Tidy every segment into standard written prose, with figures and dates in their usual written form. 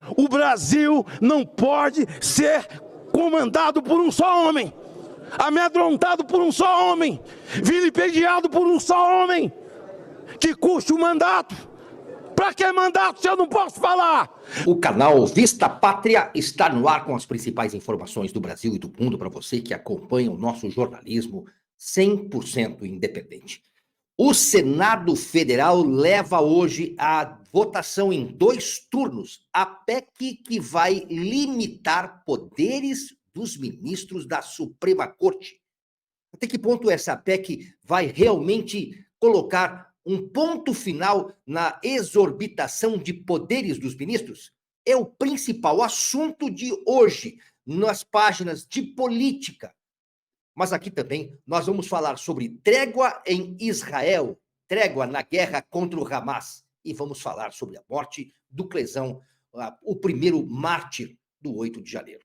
O Brasil não pode ser comandado por um só homem, amedrontado por um só homem, vilipendiado por um só homem, que custe o mandato. Para que mandato se eu não posso falar? O canal Vista Pátria está no ar com as principais informações do Brasil e do mundo para você que acompanha o nosso jornalismo 100% independente. O Senado Federal leva hoje à votação em 2 turnos a PEC que vai limitar poderes dos ministros da Suprema Corte. Até que ponto essa PEC vai realmente colocar um ponto final na exorbitação de poderes dos ministros? É o principal assunto de hoje nas páginas de política. Mas aqui também nós vamos falar sobre trégua em Israel, trégua na guerra contra o Hamas. E vamos falar sobre a morte do Clesão, o primeiro mártir do 8 de janeiro.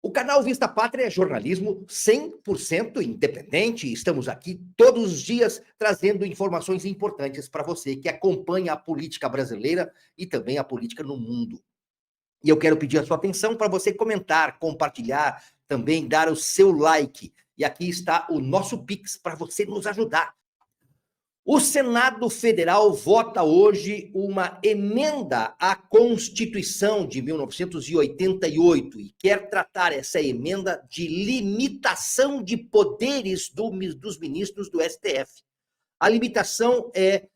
O canal Vista Pátria é jornalismo 100% independente. Estamos aqui todos os dias trazendo informações importantes para você que acompanha a política brasileira e também a política no mundo. E eu quero pedir a sua atenção para você comentar, compartilhar, também dar o seu like. E aqui está o nosso Pix para você nos ajudar. O Senado Federal vota hoje uma emenda à Constituição de 1988 e quer tratar essa emenda de limitação de poderes dos ministros do STF. A limitação é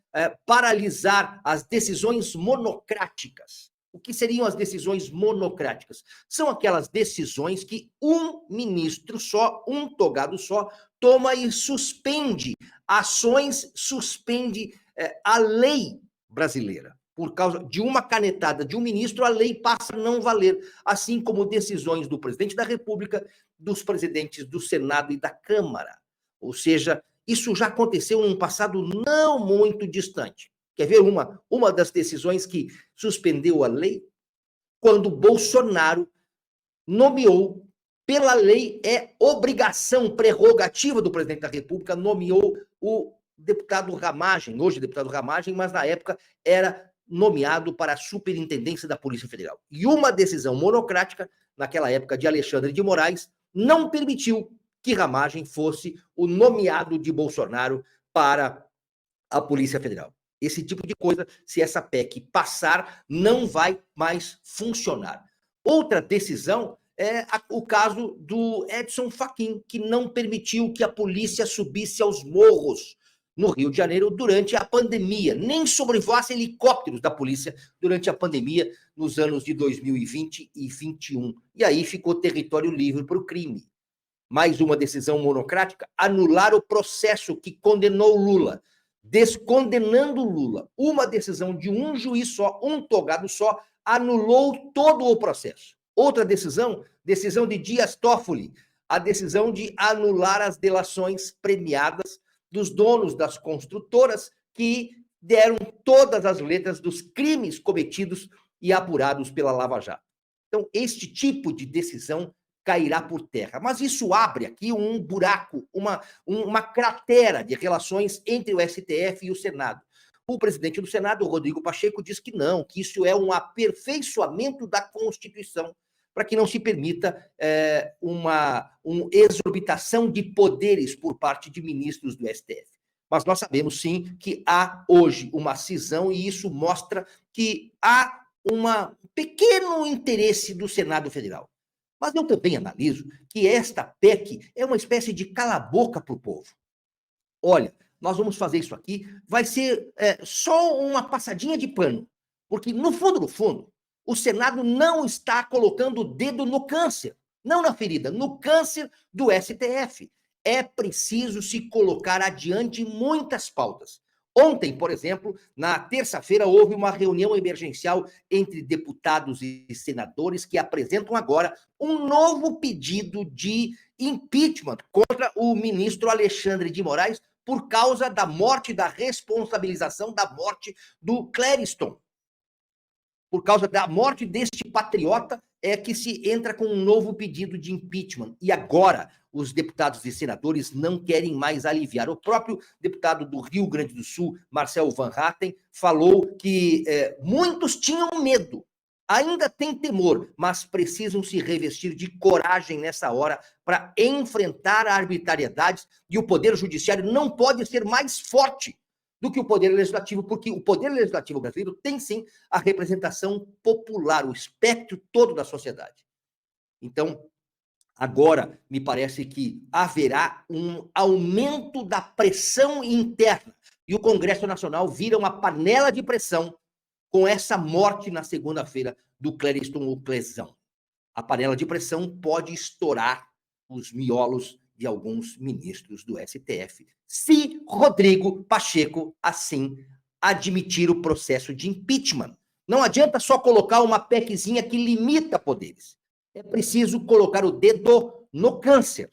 paralisar as decisões monocráticas. O que seriam as decisões monocráticas? São aquelas decisões que um ministro só, um togado só, toma e suspende ações, suspende a lei brasileira. Por causa de uma canetada de um ministro, a lei passa a não valer, assim como decisões do presidente da República, dos presidentes do Senado e da Câmara. Ou seja, isso já aconteceu num passado não muito distante. Quer ver uma das decisões que suspendeu a lei? Quando Bolsonaro nomeou, pela lei, é obrigação, prerrogativa do presidente da República, nomeou o deputado Ramagem, hoje deputado Ramagem, mas na época era nomeado para a superintendência da Polícia Federal. E uma decisão monocrática, naquela época de Alexandre de Moraes, não permitiu que Ramagem fosse o nomeado de Bolsonaro para a Polícia Federal. Esse tipo de coisa, se essa PEC passar, não vai mais funcionar. Outra decisão é o caso do Edson Fachin, que não permitiu que a polícia subisse aos morros no Rio de Janeiro durante a pandemia, nem sobrevoasse helicópteros da polícia durante a pandemia nos anos de 2020 e 2021. E aí ficou território livre para o crime. Mais uma decisão monocrática, anular o processo que condenou Lula, descondenando Lula. Uma decisão de um juiz só, um togado só, anulou todo o processo. Outra decisão de Dias Toffoli, a decisão de anular as delações premiadas dos donos das construtoras que deram todas as letras dos crimes cometidos e apurados pela Lava Jato. Então, este tipo de decisão cairá por terra. Mas isso abre aqui um buraco, uma cratera de relações entre o STF e o Senado. O presidente do Senado, Rodrigo Pacheco, diz que não, que isso é um aperfeiçoamento da Constituição, para que não se permita uma exorbitação de poderes por parte de ministros do STF. Mas nós sabemos, sim, que há hoje uma cisão e isso mostra que há um pequeno interesse do Senado Federal. Mas eu também analiso que esta PEC é uma espécie de cala-boca para o povo. Olha, nós vamos fazer isso aqui, vai ser só uma passadinha de pano, porque no fundo, o Senado não está colocando o dedo no câncer, não na ferida, no câncer do STF. É preciso se colocar adiante muitas pautas. Ontem, por exemplo, na terça-feira, houve uma reunião emergencial entre deputados e senadores que apresentam agora um novo pedido de impeachment contra o ministro Alexandre de Moraes por causa da morte, da responsabilização da morte do Clériston. Por causa da morte deste patriota, é que se entra com um novo pedido de impeachment. E agora, os deputados e senadores não querem mais aliviar. O próprio deputado do Rio Grande do Sul, Marcel Van Hatten, falou que muitos tinham medo ainda têm temor, mas precisam se revestir de coragem nessa hora para enfrentar a arbitrariedade, e o Poder Judiciário não pode ser mais forte do que o Poder Legislativo, porque o Poder Legislativo brasileiro tem, sim, a representação popular, o espectro todo da sociedade. Então, agora, me parece que haverá um aumento da pressão interna, e o Congresso Nacional vira uma panela de pressão com essa morte na segunda-feira do Clériston Oclesão. A panela de pressão pode estourar os miolos de alguns ministros do STF, se Rodrigo Pacheco, assim, admitir o processo de impeachment. Não adianta só colocar uma PECzinha que limita poderes. É preciso colocar o dedo no câncer.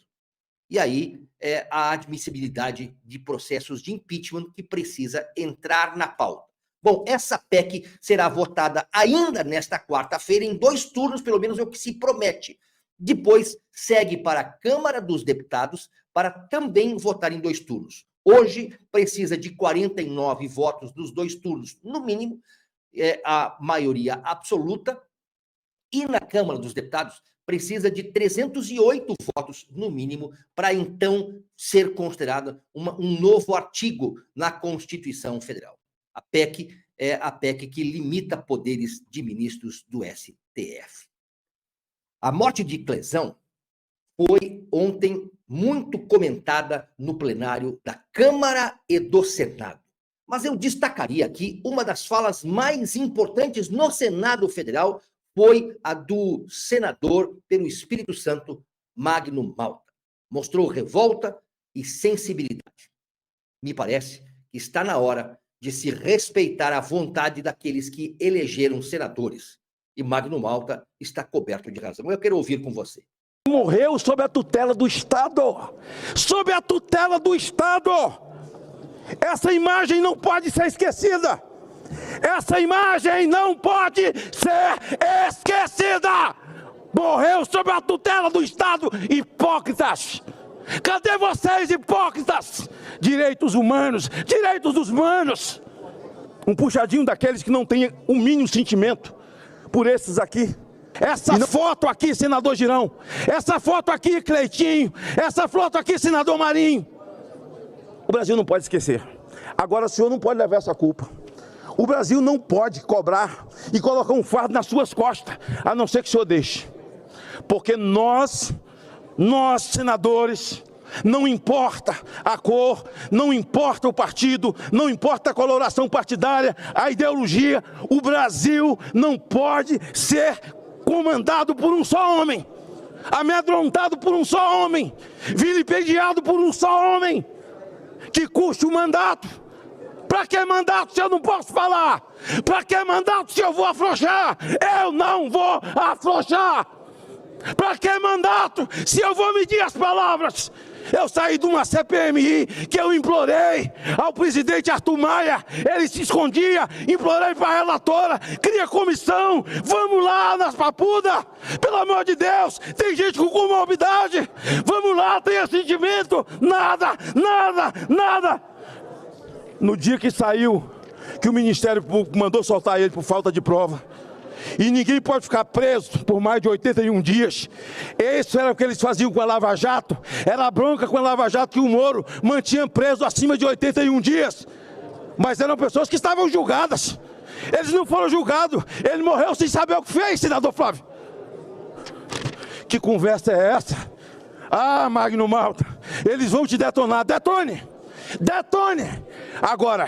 E aí é a admissibilidade de processos de impeachment que precisa entrar na pauta. Bom, essa PEC será votada ainda nesta quarta-feira, em 2 turnos, pelo menos é o que se promete. Depois segue para a Câmara dos Deputados para também votar em 2 turnos. Hoje precisa de 49 votos dos 2 turnos, no mínimo, a maioria absoluta. E na Câmara dos Deputados precisa de 308 votos, no mínimo, para então ser considerado um novo artigo na Constituição Federal. A PEC é a PEC que limita poderes de ministros do STF. A morte de Clesão foi ontem muito comentada no plenário da Câmara e do Senado. Mas eu destacaria aqui uma das falas mais importantes no Senado Federal, foi a do senador pelo Espírito Santo, Magno Malta. Mostrou revolta e sensibilidade. Me parece que está na hora de se respeitar a vontade daqueles que elegeram senadores. E Magno Malta está coberto de razão. Eu quero ouvir com você. Morreu sob a tutela do Estado. Sob a tutela do Estado. Essa imagem não pode ser esquecida. Essa imagem não pode ser esquecida. Morreu sob a tutela do Estado. Hipócritas. Cadê vocês, hipócritas? Direitos humanos, direitos dos humanos. Um puxadinho daqueles que não têm o mínimo sentimento por esses aqui. Essa foto aqui, senador Girão. Essa foto aqui, Cleitinho. Essa foto aqui, senador Marinho. O Brasil não pode esquecer. Agora o senhor não pode levar essa culpa. O Brasil não pode cobrar e colocar um fardo nas suas costas, a não ser que o senhor deixe. Porque nós senadores, não importa a cor, não importa o partido, não importa a coloração partidária, a ideologia, o Brasil não pode ser comandado por um só homem, amedrontado por um só homem, vilipendiado por um só homem, que custe o mandato. Para que mandato se eu não posso falar? Para que mandato se eu vou afrouxar? Eu não vou afrouxar. Para que mandato se eu vou medir as palavras? Eu saí de uma CPMI que eu implorei ao presidente Arthur Maia, ele se escondia, implorei para a relatora, cria comissão, vamos lá nas papudas, pelo amor de Deus, tem gente com comorbidade, vamos lá, tenha sentimento, nada. No dia que saiu, que o Ministério Público mandou soltar ele por falta de prova, e ninguém pode ficar preso por mais de 81 dias. Isso era o que eles faziam com a Lava Jato. Era a bronca com a Lava Jato que o Moro mantinha preso acima de 81 dias. Mas eram pessoas que estavam julgadas. Eles não foram julgados. Ele morreu sem saber o que fez, senador Flávio. Que conversa é essa? Ah, Magno Malta, eles vão te detonar. Detone! Agora,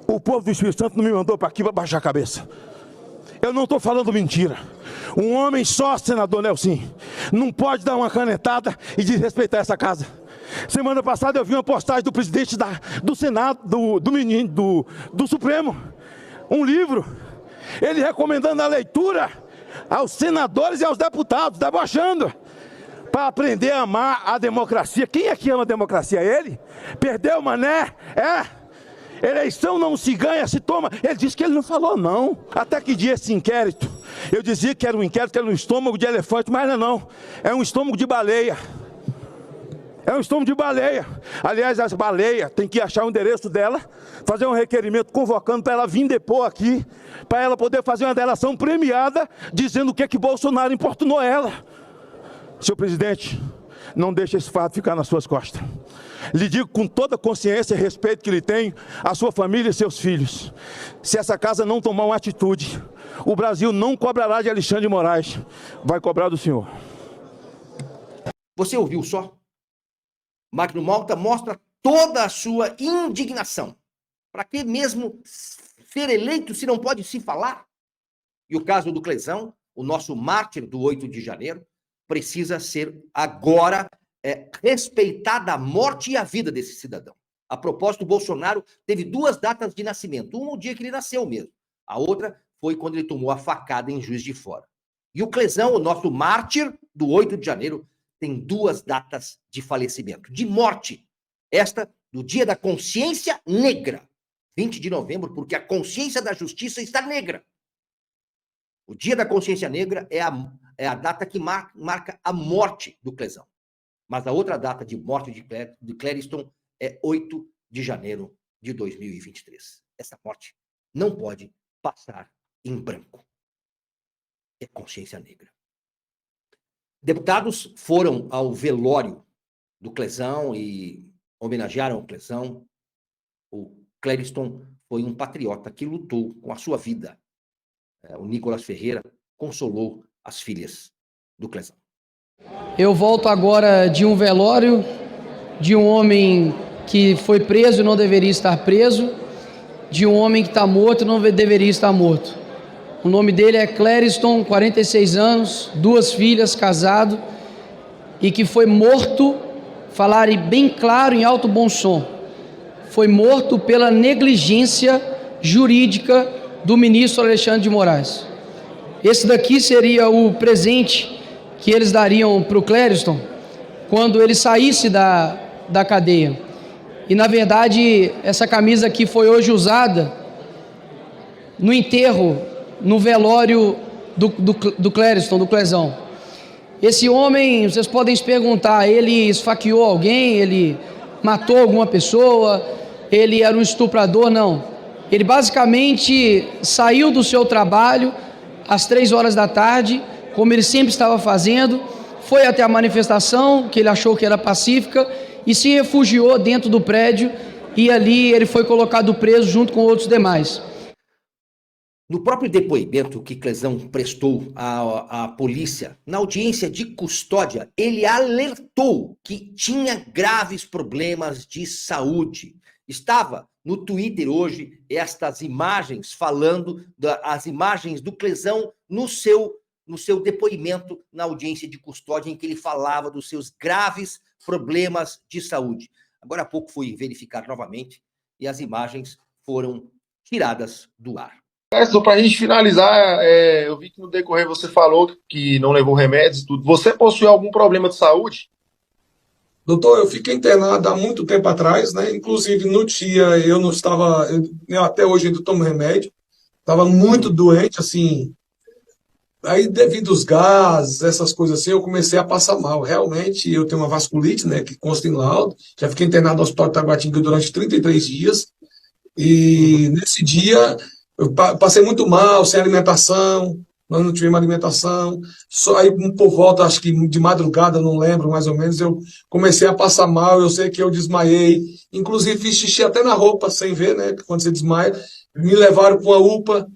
o povo do Espírito Santo não me mandou para aqui para baixar a cabeça. Eu não estou falando mentira. Um homem só, senador Nelson, não pode dar uma canetada e desrespeitar essa casa. Semana passada eu vi uma postagem do presidente do Senado, do Supremo, um livro, ele recomendando a leitura aos senadores e aos deputados, debochando, para aprender a amar a democracia. Quem é que ama a democracia? Ele? Perdeu, mané? Eleição não se ganha, se toma. Ele disse que ele não falou, não. Até que dia esse inquérito? Eu dizia que era um inquérito, que era um estômago de elefante, mas não é não. É um estômago de baleia. É um estômago de baleia. Aliás, as baleias têm que achar o endereço dela, fazer um requerimento convocando para ela vir depor aqui, para ela poder fazer uma delação premiada, dizendo o que Bolsonaro importunou ela. Senhor presidente, não deixe esse fato ficar nas suas costas. Lhe digo com toda a consciência e respeito que lhe tenho, a sua família e seus filhos. Se essa casa não tomar uma atitude, o Brasil não cobrará de Alexandre de Moraes, vai cobrar do senhor. Você ouviu só? Magno Malta mostra toda a sua indignação. Para que mesmo ser eleito se não pode se falar? E o caso do Clezão, o nosso mártir do 8 de janeiro, precisa ser agora respeitada a morte e a vida desse cidadão. A propósito, o Bolsonaro teve 2 datas de nascimento. Uma no dia que ele nasceu mesmo. A outra foi quando ele tomou a facada em Juiz de Fora. E o Clezão, o nosso mártir do 8 de janeiro, tem 2 datas de falecimento, de morte. Esta do Dia da Consciência Negra, 20 de novembro, porque a consciência da justiça está negra. O Dia da Consciência Negra é a data que marca a morte do Clezão. Mas a outra data de morte de Clériston é 8 de janeiro de 2023. Essa morte não pode passar em branco. É consciência negra. Deputados foram ao velório do Clezão e homenagearam o Clezão. O Clériston foi um patriota que lutou com a sua vida. O Nicolas Ferreira consolou as filhas do Clezão. Eu volto agora de um velório de um homem que foi preso e não deveria estar preso, de um homem que está morto e não deveria estar morto. O nome dele é Clériston, 46 anos, 2 filhas, casado, e que foi morto, falar bem claro, em alto bom som, foi morto pela negligência jurídica do ministro Alexandre de Moraes. Esse daqui seria o presente que eles dariam para o Clériston quando ele saísse da cadeia. E, na verdade, essa camisa aqui foi hoje usada no enterro, no velório do Clériston, do Clezão. Esse homem, vocês podem se perguntar, ele esfaqueou alguém, ele matou alguma pessoa, ele era um estuprador? Não. Ele basicamente saiu do seu trabalho às 3 horas da tarde, como ele sempre estava fazendo, foi até a manifestação, que ele achou que era pacífica, e se refugiou dentro do prédio, e ali ele foi colocado preso junto com outros demais. No próprio depoimento que Clezão prestou à polícia, na audiência de custódia, ele alertou que tinha graves problemas de saúde. Estava no Twitter hoje estas imagens falando das imagens do Clezão no seu depoimento na audiência de custódia, em que ele falava dos seus graves problemas de saúde. Agora há pouco fui verificar novamente e as imagens foram tiradas do ar. Só para a gente finalizar, eu vi que no decorrer você falou que não levou remédios e tudo. Você possui algum problema de saúde? Doutor, eu fiquei internado há muito tempo atrás, né? Inclusive no dia eu não estava, até hoje ainda tomo remédio, estava muito doente, assim. Aí devido aos gases, essas coisas assim, eu comecei a passar mal. Realmente eu tenho uma vasculite, né? Que consta em laudo. Já fiquei internado no Hospital Taguatinga durante 33 dias. E nesse dia eu passei muito mal, sem alimentação, nós não tivemos alimentação. Só aí por volta, acho que de madrugada, não lembro mais ou menos, eu comecei a passar mal, eu sei que eu desmaiei. Inclusive fiz xixi até na roupa, sem ver, né? Quando você desmaia. Me levaram para uma UPA,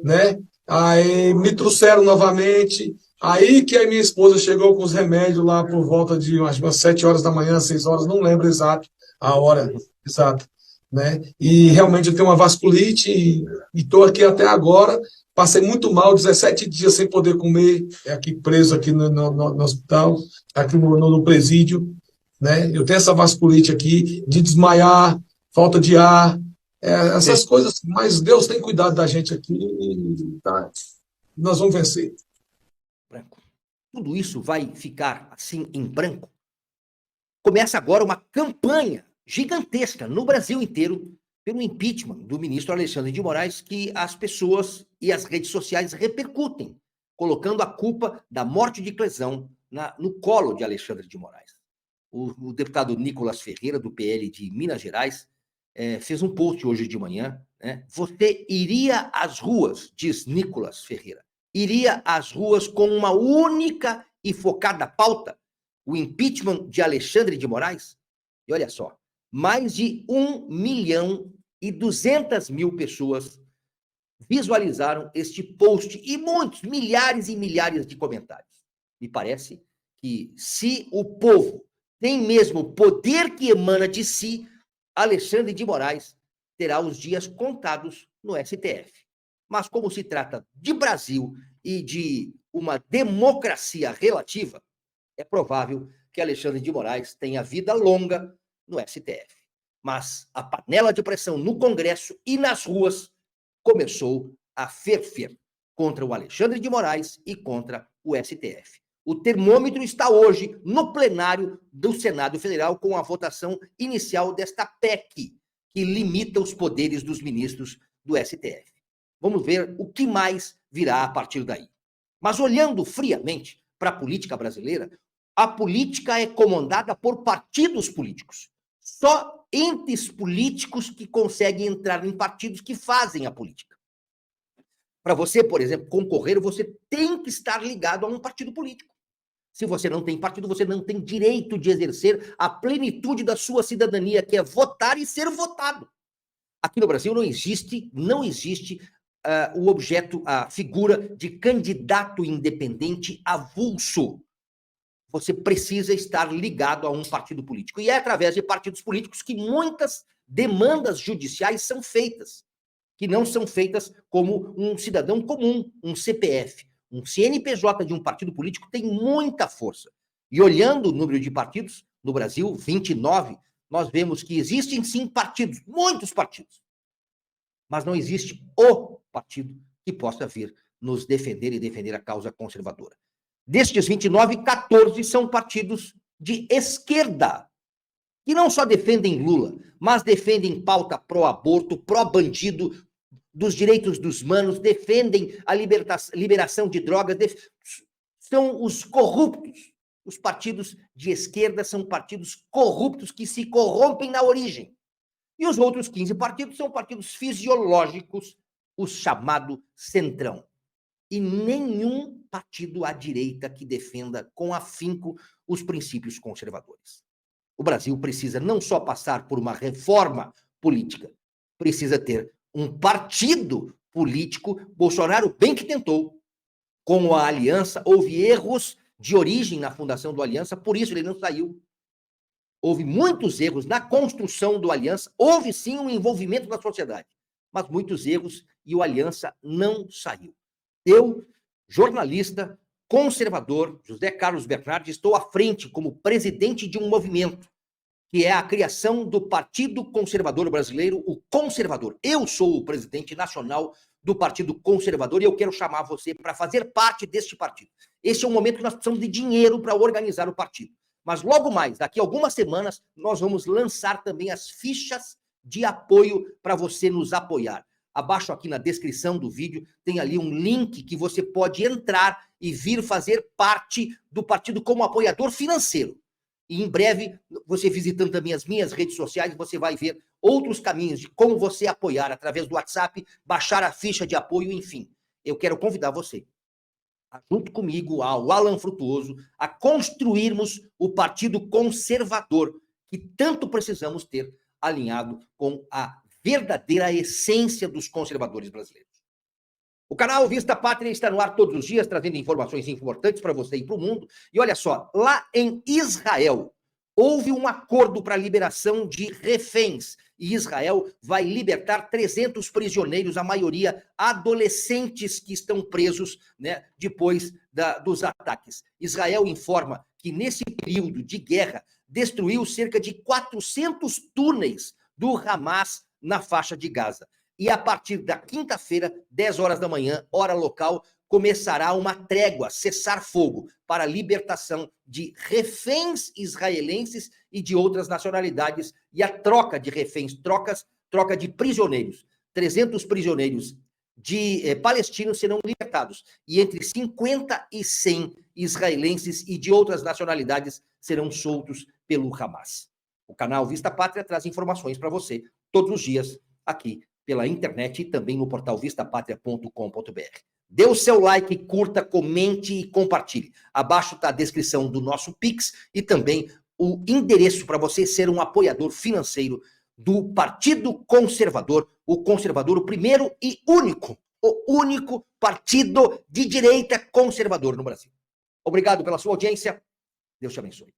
né? Aí me trouxeram novamente. Aí que a minha esposa chegou com os remédios lá por volta de umas 7 horas da manhã, 6 horas, não lembro exato a hora exata. Né? E realmente eu tenho uma vasculite e estou aqui até agora, passei muito mal, 17 dias sem poder comer, aqui preso aqui no hospital, aqui no presídio, né? Eu tenho essa vasculite aqui, de desmaiar, falta de ar, essas coisas, mas Deus tem cuidado da gente aqui e tá, nós vamos vencer. Branco. Tudo isso vai ficar assim em branco? Começa agora uma campanha gigantesca no Brasil inteiro pelo impeachment do ministro Alexandre de Moraes, que as pessoas e as redes sociais repercutem, colocando a culpa da morte de Clezão no colo de Alexandre de Moraes. o deputado Nicolas Ferreira, do PL de Minas Gerais, fez um post hoje de manhã, né? Você iria às ruas, diz Nicolas Ferreira, iria às ruas com uma única e focada pauta, o impeachment de Alexandre de Moraes? E olha só, mais de 1.200.000 pessoas visualizaram este post e muitos, milhares e milhares de comentários. Me parece que se o povo tem mesmo o poder que emana de si, Alexandre de Moraes terá os dias contados no STF. Mas como se trata de Brasil e de uma democracia relativa, é provável que Alexandre de Moraes tenha vida longa no STF. Mas a panela de pressão no Congresso e nas ruas começou a ferver contra o Alexandre de Moraes e contra o STF. O termômetro está hoje no plenário do Senado Federal com a votação inicial desta PEC, que limita os poderes dos ministros do STF. Vamos ver o que mais virá a partir daí. Mas olhando friamente para a política brasileira, a política é comandada por partidos políticos. Só entes políticos que conseguem entrar em partidos que fazem a política. Para você, por exemplo, concorrer, você tem que estar ligado a um partido político. Se você não tem partido, você não tem direito de exercer a plenitude da sua cidadania, que é votar e ser votado. Aqui no Brasil não existe o objeto, a figura de candidato independente avulso. Você precisa estar ligado a um partido político. E é através de partidos políticos que muitas demandas judiciais são feitas, que não são feitas como um cidadão comum, um CPF. Um CNPJ de um partido político tem muita força. E olhando o número de partidos no Brasil, 29, nós vemos que existem sim partidos, muitos partidos. Mas não existe o partido que possa vir nos defender e defender a causa conservadora. Destes 29, 14 são partidos de esquerda, que não só defendem Lula, mas defendem pauta pró-aborto, pró-bandido, dos direitos dos humanos, defendem a liberação de drogas, são os corruptos. Os partidos de esquerda são partidos corruptos que se corrompem na origem. E os outros 15 partidos são partidos fisiológicos, o chamado centrão. E nenhum partido à direita que defenda com afinco os princípios conservadores. O Brasil precisa não só passar por uma reforma política, precisa ter um partido político. Bolsonaro bem que tentou. Com a Aliança, houve erros de origem na fundação do Aliança, por isso ele não saiu. Houve muitos erros na construção do Aliança, houve sim um envolvimento da sociedade, mas muitos erros e o Aliança não saiu. Eu, jornalista, conservador, José Carlos Bernardi, estou à frente como presidente de um movimento que é a criação do Partido Conservador Brasileiro, o Conservador. Eu sou o presidente nacional do Partido Conservador e eu quero chamar você para fazer parte deste partido. Esse é um momento que nós precisamos de dinheiro para organizar o partido. Mas logo mais, daqui a algumas semanas, nós vamos lançar também as fichas de apoio para você nos apoiar. Abaixo aqui na descrição do vídeo tem ali um link que você pode entrar e vir fazer parte do partido como apoiador financeiro. E em breve, você visitando também as minhas redes sociais, você vai ver outros caminhos de como você apoiar através do WhatsApp, baixar a ficha de apoio, enfim. Eu quero convidar você, junto comigo, ao Alan Frutuoso, a construirmos o Partido Conservador, que tanto precisamos ter alinhado com a verdadeira essência dos conservadores brasileiros. O canal Vista Pátria está no ar todos os dias, trazendo informações importantes para você e para o mundo. E olha só, lá em Israel, houve um acordo para a liberação de reféns. E Israel vai libertar 300 prisioneiros, a maioria adolescentes que estão presos, né, depois dos ataques. Israel informa que nesse período de guerra destruiu cerca de 400 túneis do Hamas na faixa de Gaza. E a partir da quinta-feira, 10 horas da manhã, hora local, começará uma trégua, cessar-fogo, para a libertação de reféns israelenses e de outras nacionalidades, e a troca de reféns, troca de prisioneiros. 300 prisioneiros de palestinos serão libertados, e entre 50 e 100 israelenses e de outras nacionalidades serão soltos pelo Hamas. O canal Vista Pátria traz informações para você todos os dias aqui pela internet e também no portal vistapatria.com.br. Dê o seu like, curta, comente e compartilhe. Abaixo está a descrição do nosso Pix e também o endereço para você ser um apoiador financeiro do Partido Conservador, o primeiro e o único partido de direita conservador no Brasil. Obrigado pela sua audiência. Deus te abençoe.